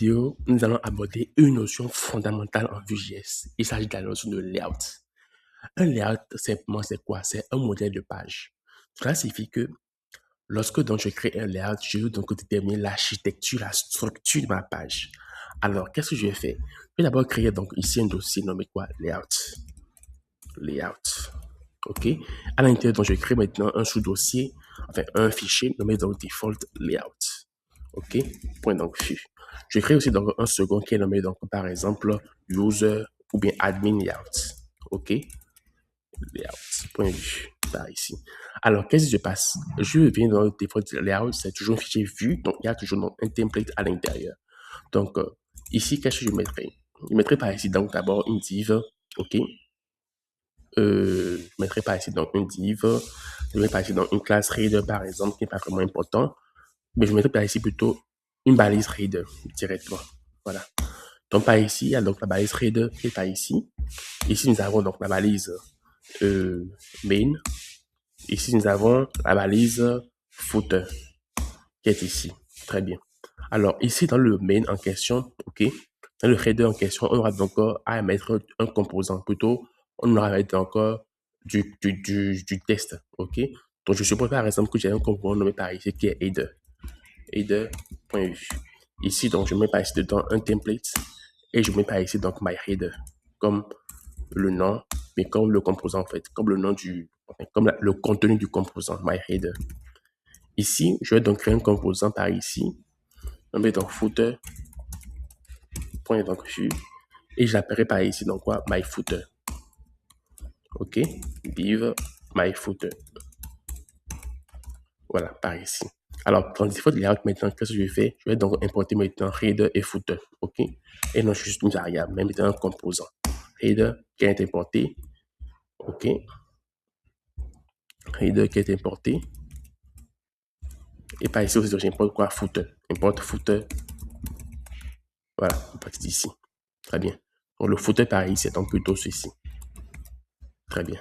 vidéo, nous allons aborder une notion fondamentale en Vue.js. Il s'agit de la notion de layout. Un layout, simplement, c'est quoi? C'est un modèle de page. Cela signifie que lorsque donc je crée un layout, je veux donc déterminer l'architecture, la structure de ma page. Alors, qu'est-ce que je vais faire? Je vais d'abord créer donc ici un dossier nommé quoi? Layout. Layout. OK? À l'intérieur, donc je crée maintenant un sous-dossier, enfin un fichier nommé donc default layout. OK? Point donc vue. Je crée aussi donc un second qui est nommé donc par exemple user ou bien admin layout. OK? Layout. Point vue. Par ici. Alors, qu'est-ce qui se passe? Je viens dans le default layout, c'est toujours un fichier vue, donc il y a toujours donc, un template à l'intérieur. Donc, ici, qu'est-ce que je mettrai? Je mettrai par ici donc d'abord une div. OK? Je mettrai par ici donc une div. Je mettrai par ici donc une classe reader par exemple, qui n'est pas vraiment important. Mais je mettrai par ici plutôt une balise reader directement. Voilà. Donc par ici, il y a donc la balise reader qui est par ici. Ici, nous avons donc la balise main. Ici, nous avons la balise footer qui est ici. Très bien. Alors ici, dans le main en question, OK, dans le header en question, on aura donc à mettre un composant. Plutôt, on aura à mettre encore du test. OK. Donc je suppose par exemple que j'ai un composant nommé par ici qui est header. Header.vue. Ici, donc, je mets par ici dedans un template et je mets par ici donc my header comme le nom, mais comme le composant en fait, comme le nom comme le contenu du composant, my header. Ici, je vais donc créer un composant par ici. On met donc footer, point donc vue, et j'appellerai par ici donc quoi, my footer. OK, div my footer. Voilà, par ici. Alors, dans le default layout, maintenant, qu'est-ce que je vais faire? Je vais donc importer maintenant header et footer. OK? Et non juste une variable, mais maintenant un composant. Header qui est importé. OK? Header qui est importé. Et par ici aussi, j'importe quoi? Footer. Importe footer. Voilà, à partir d'ici. Très bien. Donc, le footer par ici, c'est donc plutôt ceci. Très bien.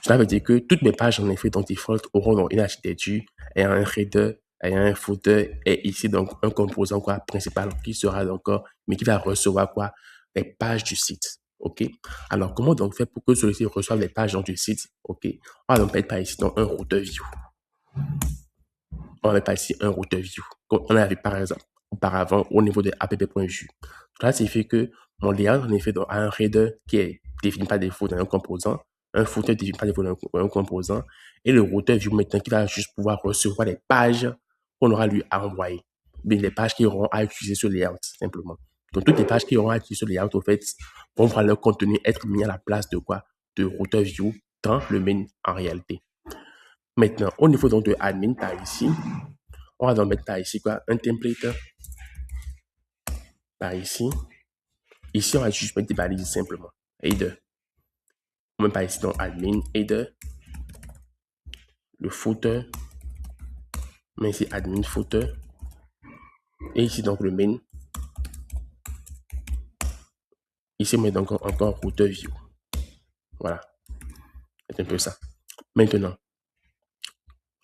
Cela veut dire que toutes mes pages, en effet, dans default, auront donc une architecture ayant un header, ayant un footer, et ici, donc, un composant, quoi, principal, qui sera donc, mais qui va recevoir, quoi, les pages du site. OK? Alors, comment donc faire pour que celui-ci reçoive les pages du site? OK? On va donc mettre par ici, donc, un router view. On va mettre par ici un router view. Comme on avait, par exemple, auparavant, au niveau de app.vue. Cela signifie que mon layout, en effet, donc, a un header qui est défini par défaut dans un composant, un footer défini par défaut dans un composant, et le router view maintenant qui va juste pouvoir recevoir les pages qu'on aura lui à envoyer. Bien, les pages qui auront à utiliser ce layout, simplement. Donc, toutes les pages qui auront à utiliser ce layout, au fait, vont voir leur contenu être mis à la place de quoi? De router view dans le main en réalité. Maintenant, au niveau donc de admin par ici, on va donc mettre par ici quoi? Un template par ici. Ici, on va juste mettre des balises simplement. Header. On met par ici donc admin, header. Le footer. On met ici admin footer. Et ici donc le main. Ici, on met donc encore router view. Voilà. C'est un peu ça. Maintenant,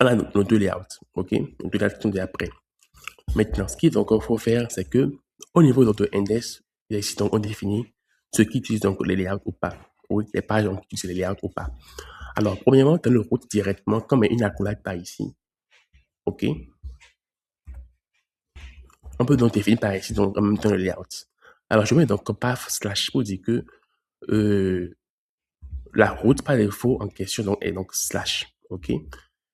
on a nos deux layouts. OK? Nos deux layouts sont déjà prêts. Maintenant, ce qu'il donc faut faire, c'est que au niveau de notre index, ici donc on définit ceux qui utilisent donc les layouts ou pas. Ou les pages qui utilisent les layouts ou pas. Alors, premièrement, dans le route directement, comme une accolade par ici. OK? On peut donc définir par ici, donc en même temps le layout. Alors, je mets donc path slash pour dire que la route par défaut en question donc, est donc slash. OK?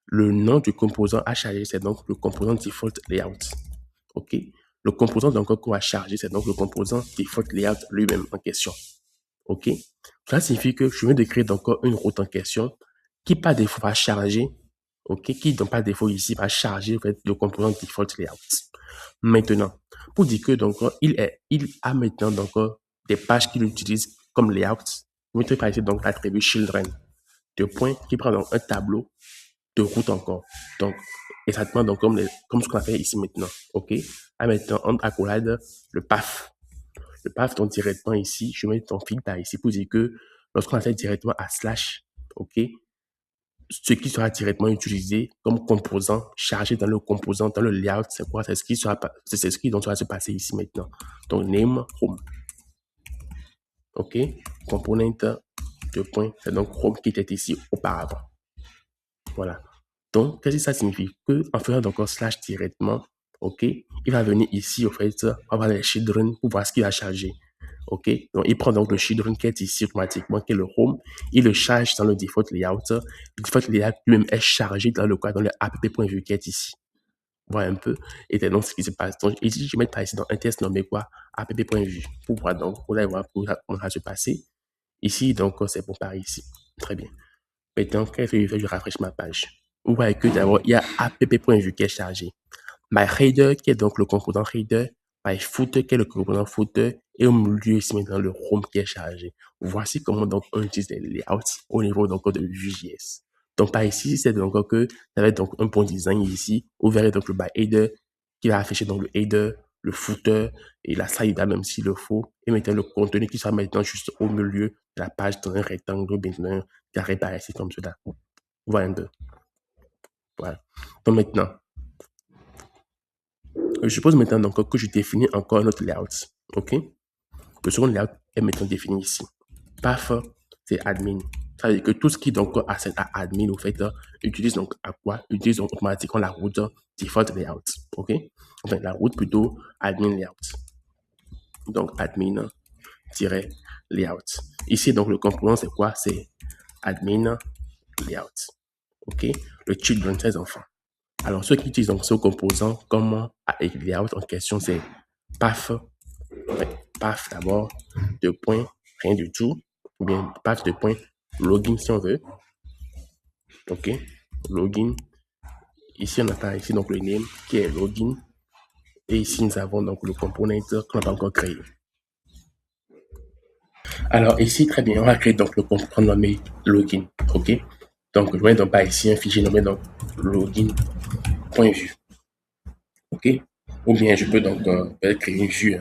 Le nom du composant à charger, c'est donc le composant default layout. OK? Le composant donc qu'on va charger, c'est donc le composant default layout lui-même en question. OK? Cela signifie que je viens de créer donc une route en question qui par défaut va charger, OK? Qui donc par défaut ici va charger en fait, le composant default layout. Maintenant, pour dire que donc il a maintenant donc des pages qu'il utilise comme layout. Je vais par ici donc l'attribut children de point qui prend donc un tableau de route encore. Donc, exactement donc comme ce qu'on a fait ici maintenant. OK? À maintenant, en accolade, le path. Le path, donc directement ici, je mets ton fil par ici pour dire que lorsqu'on a fait directement à slash, OK? ce qui sera directement utilisé comme composant chargé dans le composant, dans le layout, c'est quoi? C'est ce qui sera, c'est ce qui donc va se passer ici maintenant. Donc, name, home. OK? Component, deux points. C'est donc home qui était ici auparavant. Voilà. Donc, qu'est-ce que ça signifie? Que en faisant donc un slash directement, OK, il va venir ici, au fait, avoir les children pour voir ce qu'il a chargé. OK, donc il prend donc le children qui est ici automatiquement, qui est le home, il le charge dans le default layout. Le default layout lui-même est chargé dans le quoi, dans le app.vue qui est ici. Voilà un peu. Et c'est donc ce qui se passe. Donc, ici, je vais mettre par ici dans un test nommé quoi, app.vue pour voir donc, vous allez voir comment ça va se passer. Ici, donc, c'est bon par ici. Très bien. Maintenant, qu'est-ce que je fais? Je rafraîchis ma page. Vous voyez que d'abord, il y a app.vue qui est chargé. My header, qui est donc le composant header. My footer, qui est le composant footer. Et au milieu, ici, maintenant, le home qui est chargé. Voici comment donc on utilise les layouts au niveau donc de Vue.js. Donc, par ici, c'est donc que ça va être donc un bon design ici. Vous verrez donc le by header qui va afficher donc le header, le footer et la slide même s'il le faut. Et maintenant, le contenu qui sera maintenant juste au milieu de la page dans un rectangle, bien un carré par ici comme cela. Voilà un peu. Voilà. Donc maintenant, je suppose maintenant donc que je définis encore un autre layout. OK? Le second layout est maintenant défini ici. Path, c'est admin. Ça veut dire que tout ce qui donc accède à admin, au fait, utilise donc à quoi? Utilise donc automatiquement la route default layout. OK? Enfin, la route plutôt admin layout. Donc, admin-layout. Ici, donc, le composant, c'est quoi? C'est admin layout. OK? Le children, c'est les enfants. Alors, ceux qui utilisent donc ce composant comme layout en question, c'est path. Path d'abord, deux points, rien du tout. Ou bien path de point, login si on veut. OK? Login. Ici, on a ici donc le name qui est login. Et ici, nous avons donc le component qu'on n'a pas encore créé. Alors ici, très bien, on va créer donc le composant nommé login. OK? Donc, je vais donc pas ici un fichier nommé donc login.vue. OK? Ou bien je peux donc créer une vue.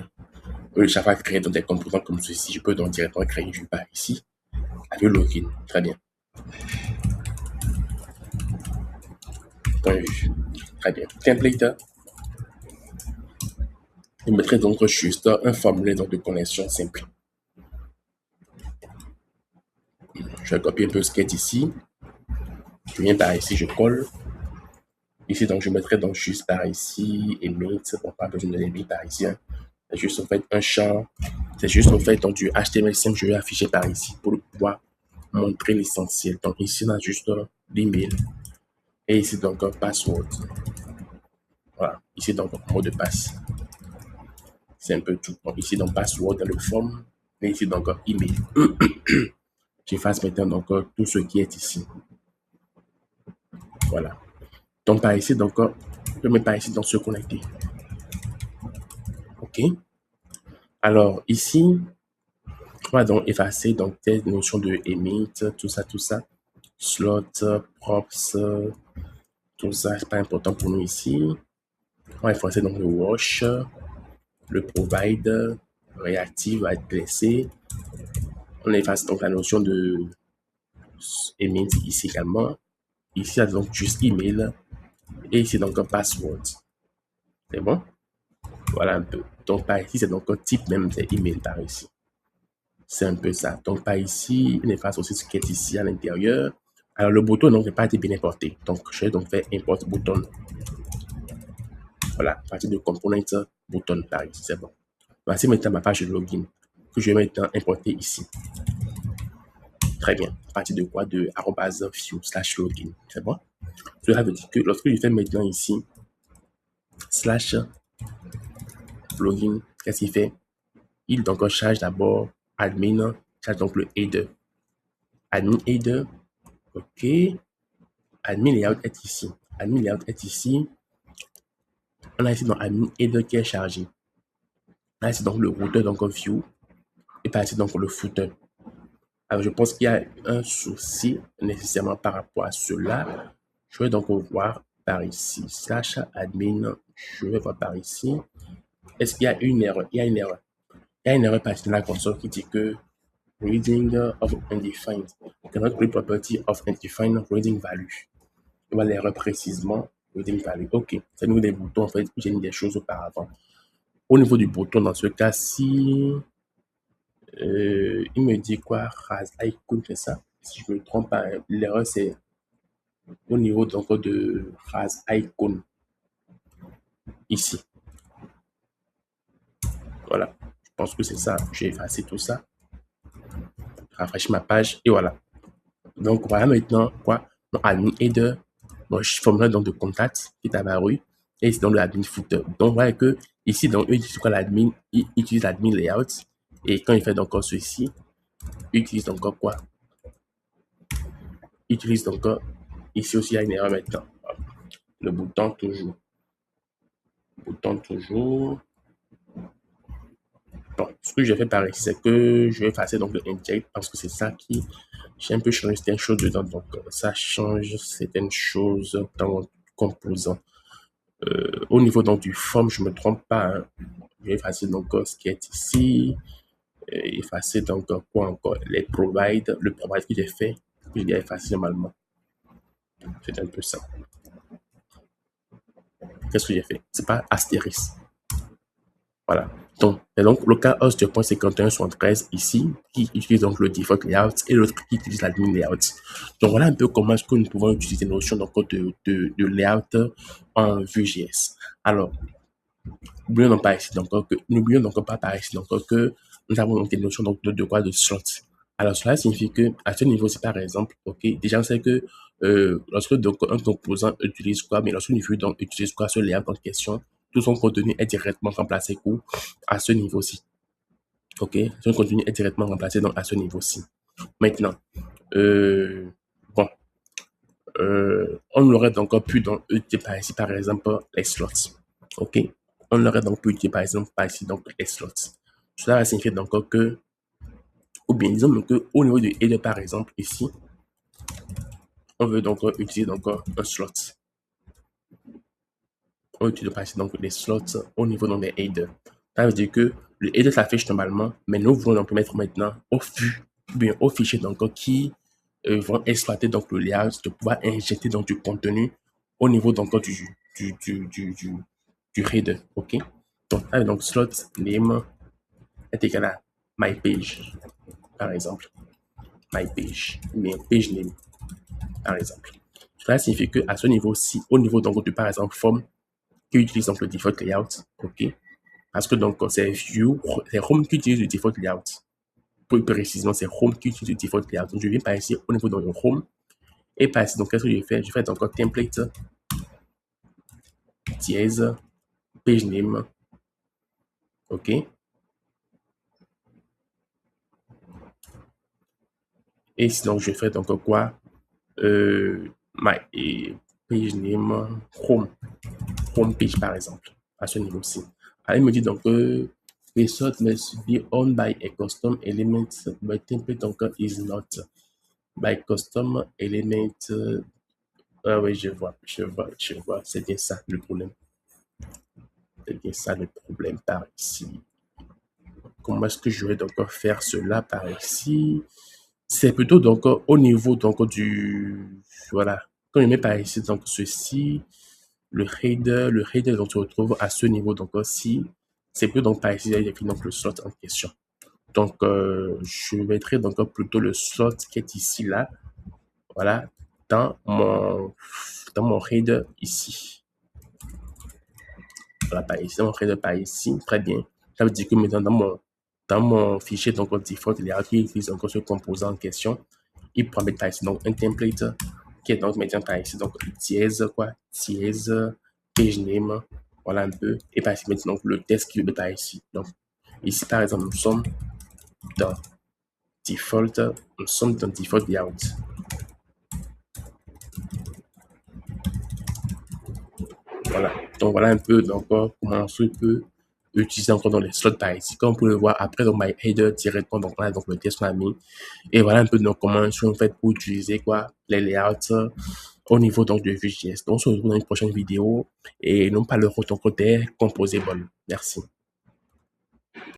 Chaque fois créer donc des composants comme ceci, je peux donc directement créer une vue par ici avec login. Très bien. .vue. Très bien. Template. Je mettrai donc juste un formulaire donc de connexion simple. Je vais copier un peu ce qui est ici. Je viens par ici, je colle. Ici, donc, je mettrai donc juste par ici, emit, bon, pas besoin de l'emit par ici. Hein. C'est juste en fait un champ. C'est juste en fait donc du HTML simple, je vais afficher par ici pour pouvoir montrer l'essentiel. Donc ici, on a juste l'email. Et ici, donc, un password. Voilà. Ici, donc, un mot de passe. C'est un peu tout. Donc, ici, donc, password dans le form. Et ici, donc, email. J'efface maintenant donc tout ce qui est ici. Voilà. Donc, par ici, donc, je mets par ici dans se connecter. OK. Alors, ici, on va donc effacer donc des notions de emit, tout ça. Slot, props, tout ça, c'est pas important pour nous ici. On va effacer donc le wash, le provide, reactive va être laissé. On efface donc la notion de emit ici également. Ici, il y a donc juste email. Et ici, donc un password. C'est bon? Voilà un peu. Donc, par ici, c'est donc un type même, c'est email par ici. C'est un peu ça. Donc, par ici, on efface aussi ce qui est ici à l'intérieur. Alors, le bouton n'a pas été bien importé. Donc, je vais donc faire import button. Voilà, à partir de component button par ici, c'est bon. Voici maintenant ma page de login que je vais maintenant importer ici. Très bien. À partir de quoi? De @view/login. C'est bon? Cela veut dire que lorsque je fais maintenant ici, /login, qu'est-ce qu'il fait? Il donc charge d'abord admin, charge donc le header. Admin header, OK. Admin layout est ici. Admin layout est ici. On a ici donc admin header qui est chargé. On a ici donc le routeur, donc view. Et par ici donc le footer. Alors, je pense qu'il y a un souci nécessairement par rapport à cela. Je vais donc voir par ici, /admin, je vais voir par ici. Est-ce qu'il y a une erreur? Il y a une erreur. Il y a une erreur par ici dans la console qui dit que reading of undefined. Cannot create property of undefined reading value. On va les précisément reading value. Ok, c'est nous des boutons en fait, j'ai mis des choses auparavant. Au niveau du bouton, dans ce cas-ci, il me dit quoi? Phrase icon, c'est ça? Si je me trompe pas, l'erreur c'est au niveau donc de phrase icon ici. Voilà, je pense que c'est ça. J'ai effacé tout ça. Rafraîchis ma page et voilà. Donc voilà maintenant quoi? Mon admin header, mon formulaire donc de contact qui est apparu et c'est dans le admin footer. Donc voilà que ici donc il utilise quoi l'admin? Il utilise l'admin layout et quand il fait donc ceci, il utilise donc quoi? Il utilise donc ici aussi il y a une erreur maintenant. Le bouton toujours. Bouton toujours. Bon, ce que je vais faire ici, c'est que je vais effacer donc le inject parce que c'est ça qui j'ai un peu changé certaines choses dedans. Donc ça change certaines choses dans mon composant. Au niveau donc du form, je me trompe pas. Hein. Je vais effacer donc ce qui est ici. Effacer donc quoi encore? Les provide, le provide que j'ai fait, que j'ai effacé normalement. C'est un peu ça. Qu'est-ce que j'ai fait? C'est pas astérisque. Voilà. Donc, local host 2.51.73 ici, qui utilise donc le default layout et l'autre qui utilise l'admin layout. Donc, voilà un peu comment est-ce que nous pouvons utiliser la notion de layout en Vue.js. Alors, n'oublions donc pas ici donc que nous avons donc des notions donc de quoi de slot. Alors, cela signifie que à ce niveau-ci, par exemple, ok, déjà on sait que lorsque donc un composant utilise quoi, mais lorsque une vue donc utilise quoi, ce layout en question, tout son contenu est directement remplacé à ce niveau-ci. Ok, son contenu est directement remplacé donc à ce niveau-ci. Maintenant, bon, on aurait donc pu donc utiliser par ici, par exemple, les slots. Ok, on aurait donc pu utiliser par exemple par ici donc les slots. Cela va signifier donc que, ou bien disons que au niveau du header par exemple ici, on veut donc utiliser donc un slot. On utilise par ici donc les slots au niveau donc des headers. Ça veut dire que le header s'affiche normalement, mais nous voulons donc mettre maintenant au flux, bien au fichier donc qui vont exploiter donc le layout de pouvoir injecter donc du contenu au niveau donc du header. Ok. Donc slot name est égal à my page par exemple, my page, mais page name par exemple. Cela signifie que à ce niveau-ci, au niveau donc de par exemple form qui utilise donc le default layout, ok, parce que donc c'est view, c'est home qui utilise le default layout. Plus précisément, c'est home qui utilise le default layout. Donc je viens par ici au niveau de home et par ici. Donc qu'est-ce que je fais? Je fais donc template dièse page name, ok. Et sinon je fais donc quoi? My page name home page par exemple à ce niveau-ci. Alors, il me dit donc que result must be owned by a custom element, but template donc is not by custom element. Oui, je vois, c'est bien ça le problème. C'est bien ça le problème par ici. Comment est-ce que je vais donc faire cela par ici? C'est plutôt donc au niveau donc du voilà. Quand je mets par ici donc ceci, le header donc se retrouve à ce niveau donc aussi. C'est plutôt donc par ici j'ai défini donc le slot en question. Donc je mettrai donc plutôt le slot qui est ici là, voilà, dans mon header ici. Voilà, par ici, dans mon header par ici, très bien. Ça veut dire que maintenant dans mon fichier donc default layout qui utilise encore ce composant en question, il prend mettre par ici donc un template qui est donc maintenant par ici donc dièse page name, voilà un peu, et par ici maintenant le texte qui est par ici. Donc ici par exemple nous sommes dans default layout. Voilà, donc voilà un peu donc comment on peut utiliser encore dans les slots par ici. Comme vous pouvez le voir après dans my header directement, donc là donc le texte qu'on a mis, et voilà un peu donc comment on fait pour utiliser quoi les layouts au niveau donc de Vue.js. Donc on se retrouve dans une prochaine vidéo et nous parlerons donc des composables. Merci.